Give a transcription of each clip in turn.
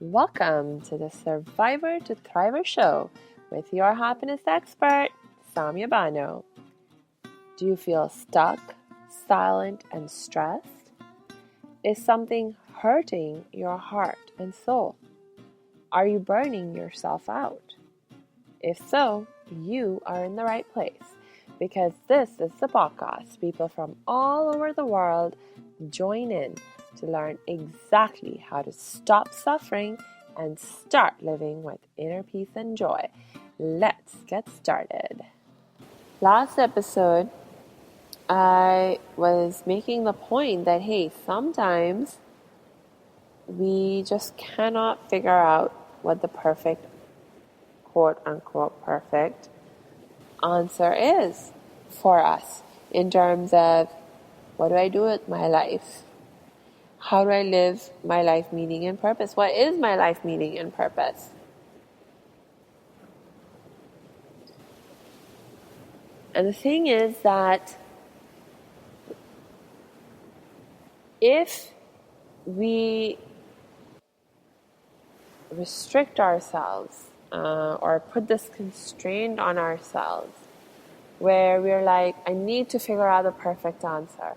Welcome to the Survivor to Thriver show with your happiness expert, Samia Bano. Do you feel stuck, silent, and stressed? Is something hurting your heart and soul? Are you burning yourself out? If so, you are in the right place because this is the podcast people from all over the world join in to learn exactly how to stop suffering and start living with inner peace and joy. Let's get started. Last episode, I was making the point that, hey, sometimes we just cannot figure out what the perfect, quote unquote, perfect answer is for us in terms of what do I do with my life? How do I live my life meaning and purpose? What is my life meaning and purpose? And the thing is that if we restrict ourselves or put this constraint on ourselves where we're like, I need to figure out the perfect answer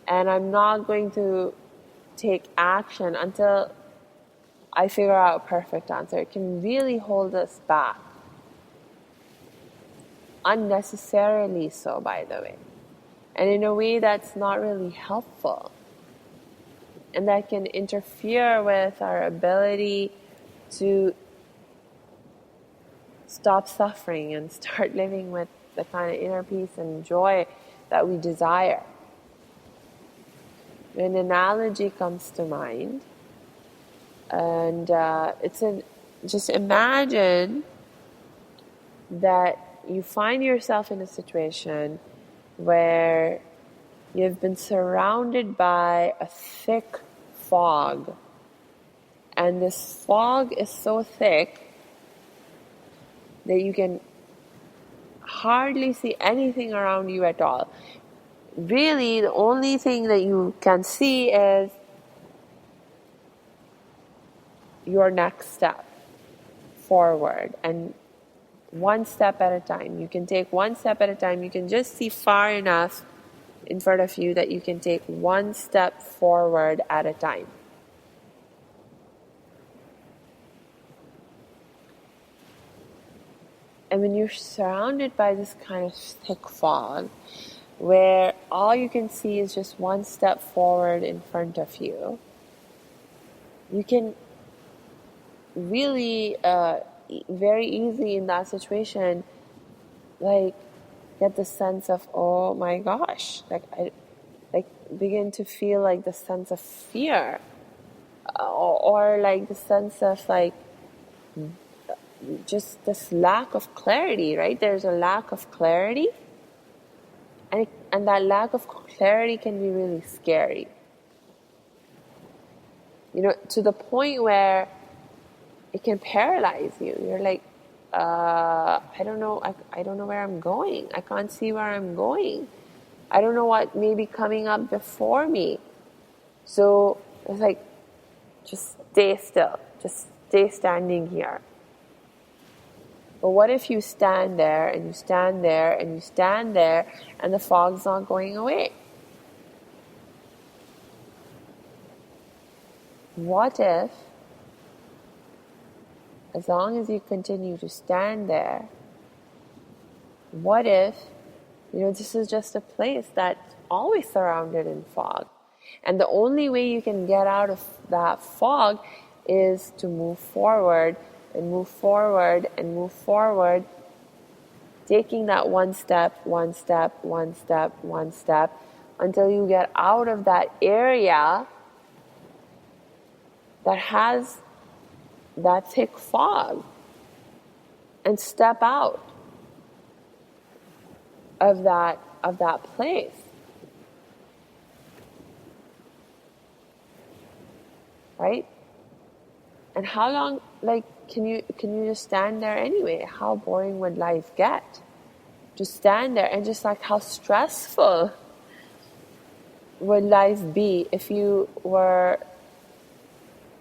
and I'm not going to take action until I figure out a perfect answer, it can really hold us back. Unnecessarily so, by the way. And in a way that's not really helpful. And that can interfere with our ability to stop suffering and start living with the kind of inner peace and joy that we desire. An analogy comes to mind. And just imagine that you find yourself in a situation where you've been surrounded by a thick fog. And this fog is so thick that you can hardly see anything around you at all. Really, the only thing that you can see is your next step forward, and one step at a time. You can take one step at a time. You can just see far enough in front of you that you can take one step forward at a time. And when you're surrounded by this kind of thick fog, where all you can see is just one step forward in front of you, you can really very easily in that situation get the sense of, oh my gosh, I begin to feel the sense of fear or the sense of just this lack of clarity, right? There's a lack of clarity, and that lack of clarity can be really scary, to the point where it can paralyze you. You're like, I don't know. I don't know where I'm going. I can't see where I'm going. I don't know what may be coming up before me. So it's like, just stay still. Just stay standing here. But what if you stand there and you stand there and you stand there and the fog's not going away? What if, as long as you continue to stand there, what if, this is just a place that's always surrounded in fog? And the only way you can get out of that fog is to move forward and move forward and move forward, taking that one step, one step, one step, one step, until you get out of that area that has that thick fog and step out of that place. Right? And how long can you just stand there anyway? How boring would life get? Just stand there, and just how stressful would life be if you were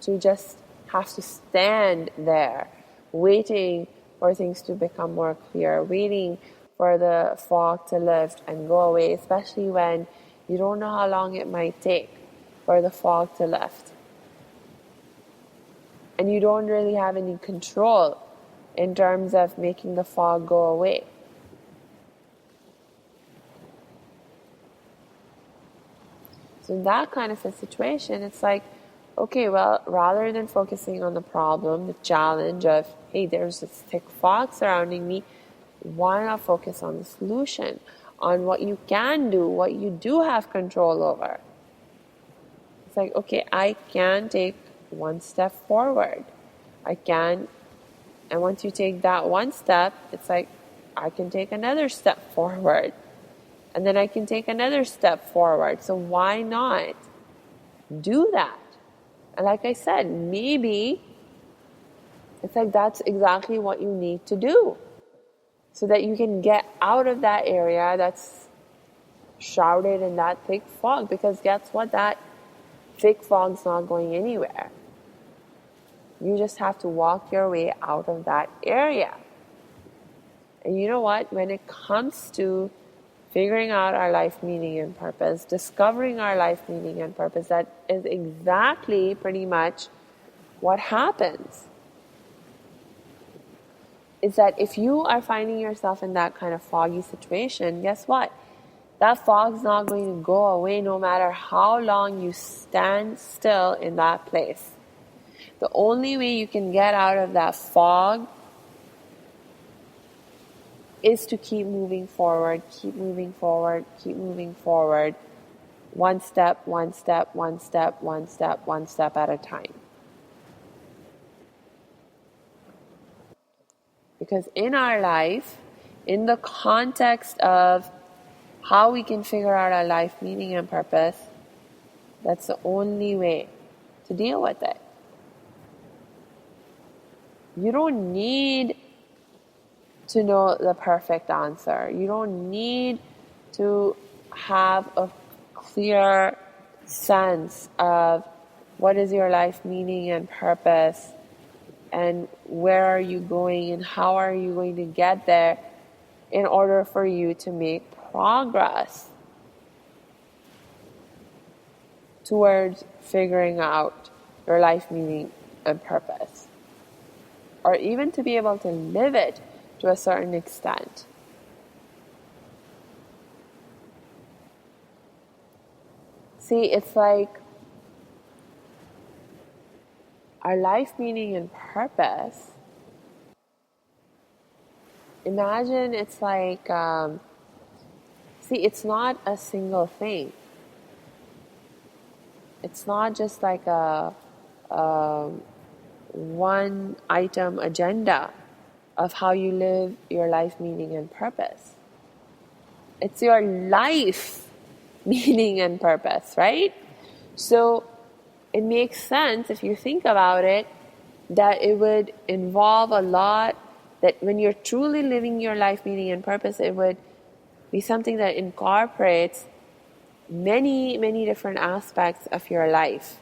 to just have to stand there waiting for things to become more clear, waiting for the fog to lift and go away, especially when you don't know how long it might take for the fog to lift. And you don't really have any control in terms of making the fog go away. So in that kind of a situation, it's like, okay, well, rather than focusing on the problem, the challenge of, hey, there's this thick fog surrounding me, why not focus on the solution, on what you can do, what you do have control over? It's like, okay, I can take one step forward. I can, and once you take that one step, it's like, I can take another step forward. And then I can take another step forward. So why not do that? And like I said, maybe it's like that's exactly what you need to do so that you can get out of that area that's shrouded in that thick fog. Because guess what? That thick fog's not going anywhere. You just have to walk your way out of that area. And you know what? When it comes to figuring out our life meaning and purpose, discovering our life meaning and purpose, that is exactly pretty much what happens. Is that if you are finding yourself in that kind of foggy situation, guess what? That fog's not going to go away no matter how long you stand still in that place. The only way you can get out of that fog is to keep moving forward, keep moving forward, keep moving forward, one step, one step, one step, one step, one step at a time. Because in our life, in the context of how we can figure out our life meaning and purpose, that's the only way to deal with it. You don't need to know the perfect answer. You don't need to have a clear sense of what is your life meaning and purpose and where are you going and how are you going to get there in order for you to make progress towards figuring out your life meaning and purpose, or even to be able to live it to a certain extent. See, it's like our life meaning and purpose. Imagine it's like, it's not a single thing. It's not just like a one item agenda of how you live your life meaning and purpose. It's your life meaning and purpose, right? So it makes sense if you think about it that it would involve a lot, that when you're truly living your life meaning and purpose, it would be something that incorporates many, many different aspects of your life,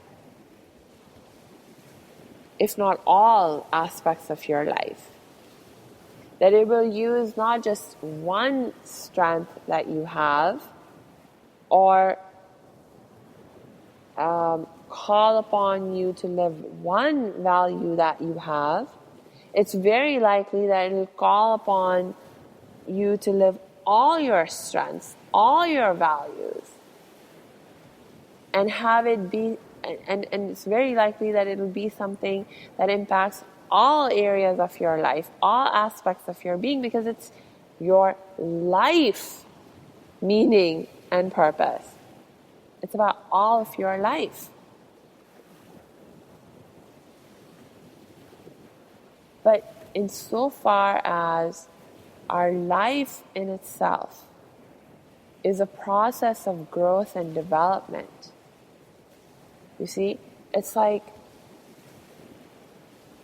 if not all aspects of your life. That it will use not just one strength that you have or call upon you to live one value that you have. It's very likely that it will call upon you to live all your strengths, all your values, and have it be, and it's very likely that it will be something that impacts all areas of your life, all aspects of your being, because it's your life meaning and purpose. It's about all of your life. But insofar as our life in itself is a process of growth and development, you see, it's like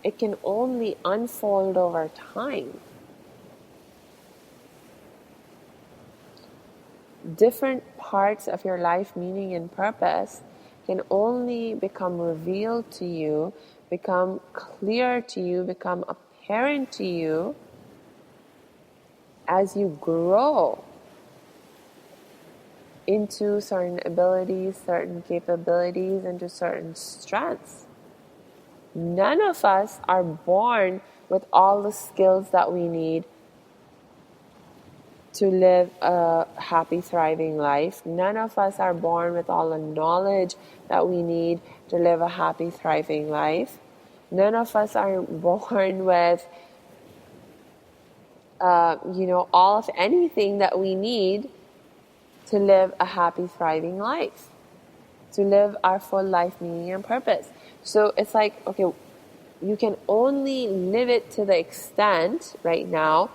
it can only unfold over time. Different parts of your life meaning and purpose can only become revealed to you become clear to you, become apparent to you as you grow into certain abilities, certain capabilities, into certain strengths. None of us are born with all the skills that we need to live a happy, thriving life. None of us are born with all the knowledge that we need to live a happy, thriving life. None of us are born with, all of anything that we need to live a happy, thriving life, to live our full life meaning and purpose. So it's like, okay, you can only live it to the extent right now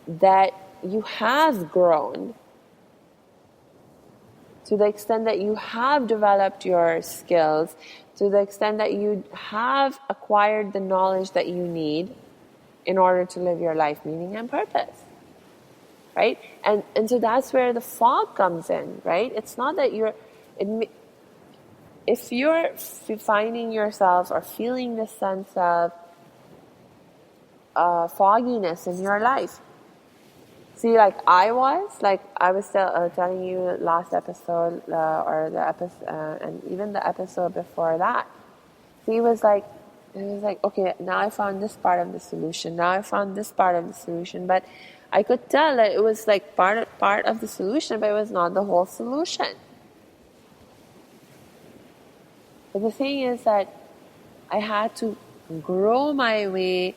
that you have grown, to the extent that you have developed your skills, to the extent that you have acquired the knowledge that you need in order to live your life meaning and purpose. Right? And so that's where the fog comes in, right? It's not that if you're finding yourself or feeling this sense of fogginess in your life, see, like I was telling you last episode, or the episode, and even the episode before that. See, it was like, okay, now I found this part of the solution. Now I found this part of the solution. But I could tell that it was like part of the solution, but it was not the whole solution. But the thing is that I had to grow my way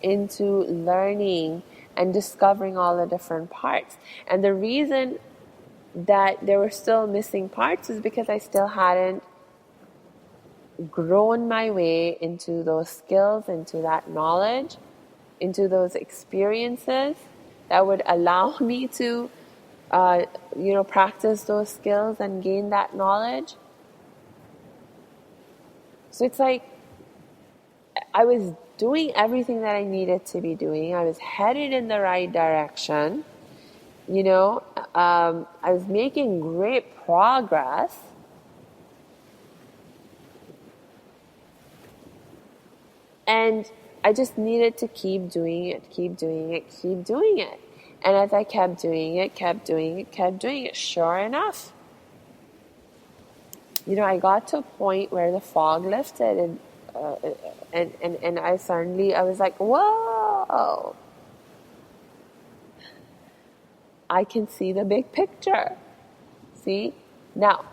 into learning and discovering all the different parts. And the reason that there were still missing parts is because I still hadn't grown my way into those skills, into that knowledge, into those experiences that would allow me to, practice those skills and gain that knowledge. So it's like I was doing everything that I needed to be doing. I was headed in the right direction. I was making great progress. And I just needed to keep doing it. And as I kept doing it, sure enough, I got to a point where the fog lifted, and I was like, whoa, I can see the big picture. See? Now,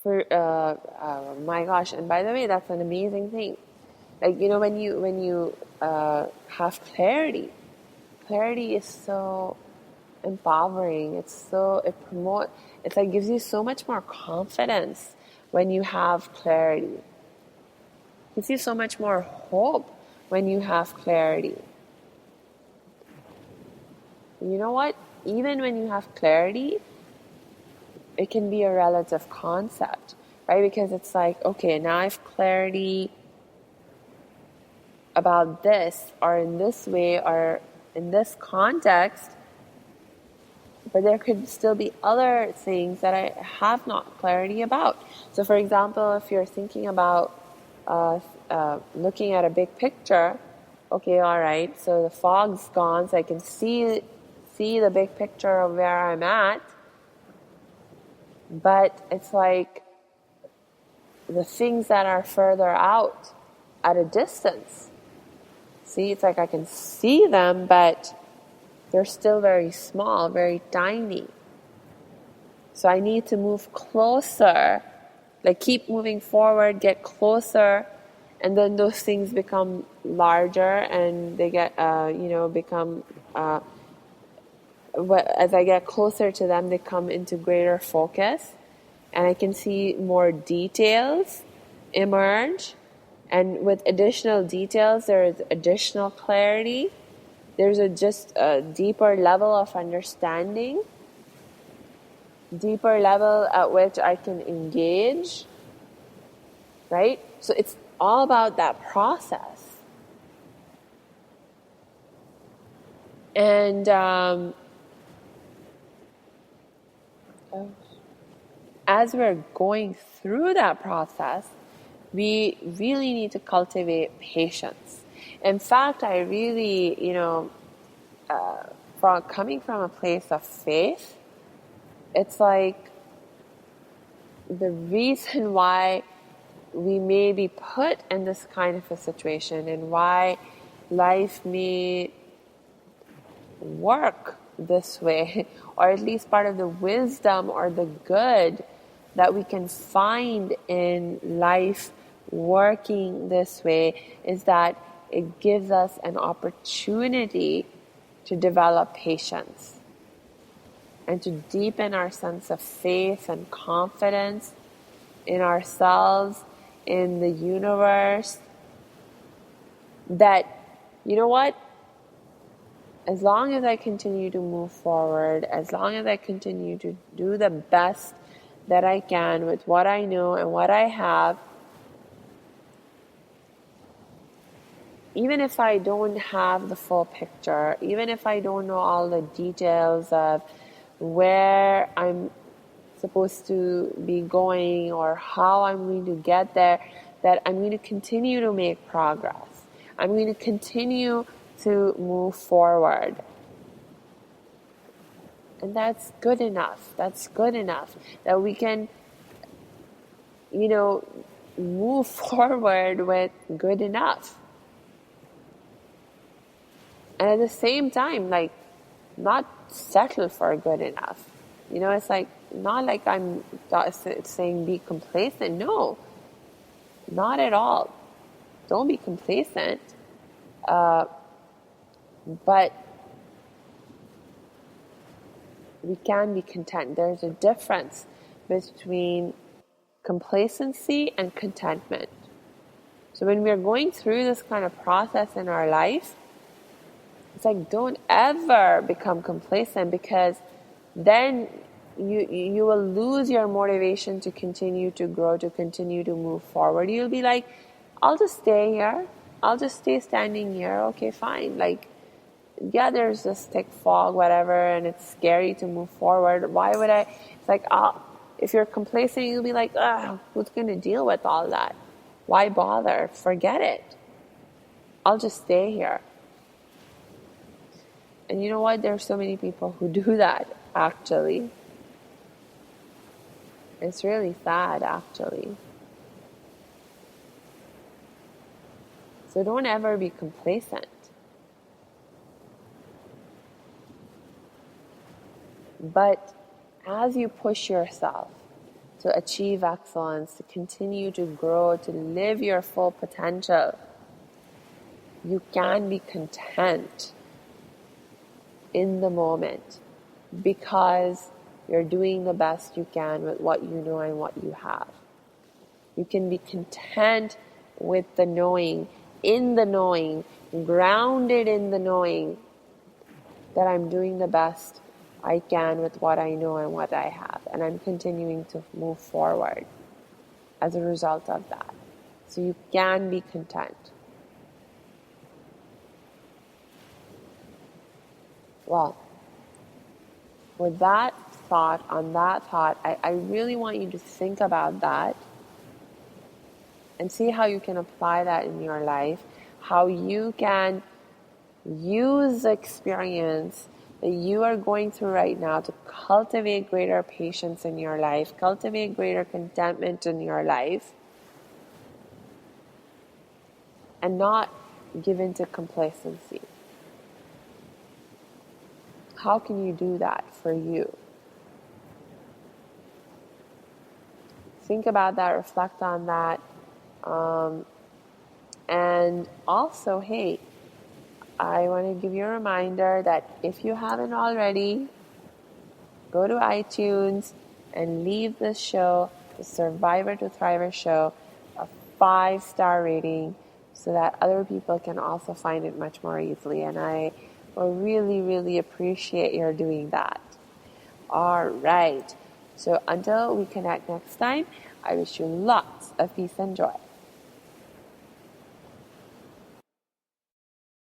my gosh, and by the way, that's an amazing thing. Like, when you have clarity is so empowering. It's like gives you so much more confidence when you have clarity. It gives you so much more hope when you have clarity. You know what? Even when you have clarity, it can be a relative concept, right? Because it's like, okay, now I have clarity about this, or in this way, or in this context, but there could still be other things that I have not clarity about. So for example, if you're thinking about looking at a big picture, okay, all right, so the fog's gone, so I can see the big picture of where I'm at, but it's like the things that are further out at a distance. See, it's like I can see them, but they're still very small, very tiny. So I need to move closer, like keep moving forward, get closer, and then those things become larger, and they get, become, as I get closer to them, they come into greater focus, and I can see more details emerge. And with additional details, there is additional clarity. There's just a deeper level of understanding, deeper level at which I can engage, right? So it's all about that process. And as we're going through that process, we really need to cultivate patience. In fact, I really, coming from a place of faith, it's like the reason why we may be put in this kind of a situation and why life may work this way, or at least part of the wisdom or the good that we can find in life working this way, is that it gives us an opportunity to develop patience and to deepen our sense of faith and confidence in ourselves, in the universe, that, you know what, as long as I continue to move forward, as long as I continue to do the best that I can with what I know and what I have, even if I don't have the full picture, even if I don't know all the details of where I'm supposed to be going or how I'm going to get there, that I'm going to continue to make progress. I'm going to continue to move forward. And that's good enough. That's good enough that we can, move forward with good enough. And at the same time, like, not settle for good enough. It's like, not like I'm saying be complacent. No, not at all. Don't be complacent. But we can be content. There's a difference between complacency and contentment. So when we're going through this kind of process in our life, it's like, don't ever become complacent, because then you will lose your motivation to continue to grow, to continue to move forward. You'll be like, I'll just stay here. I'll just stay standing here. Okay, fine. Like, yeah, there's this thick fog, whatever, and it's scary to move forward. Why would I? It's like, if you're complacent, you'll be like, who's going to deal with all that? Why bother? Forget it. I'll just stay here. And you know what? There's so many people who do that, actually. It's really sad, actually. So don't ever be complacent. But as you push yourself to achieve excellence, to continue to grow, to live your full potential, you can be content in the moment, because you're doing the best you can with what you know and what you have. You can be content with the knowing, in the knowing, grounded in the knowing that I'm doing the best I can with what I know and what I have, and I'm continuing to move forward as a result of that. So you can be content. Well, with that thought, I really want you to think about that and see how you can apply that in your life, how you can use the experience that you are going through right now to cultivate greater patience in your life, cultivate greater contentment in your life, and not give in to complacency. How can you do that for you? Think about that, reflect on that. And also, hey, I want to give you a reminder that if you haven't already, go to iTunes and leave this show, the Survivor to Thriver show, a 5-star rating so that other people can also find it much more easily. And I will really, really appreciate your doing that. All right. So until we connect next time, I wish you lots of peace and joy.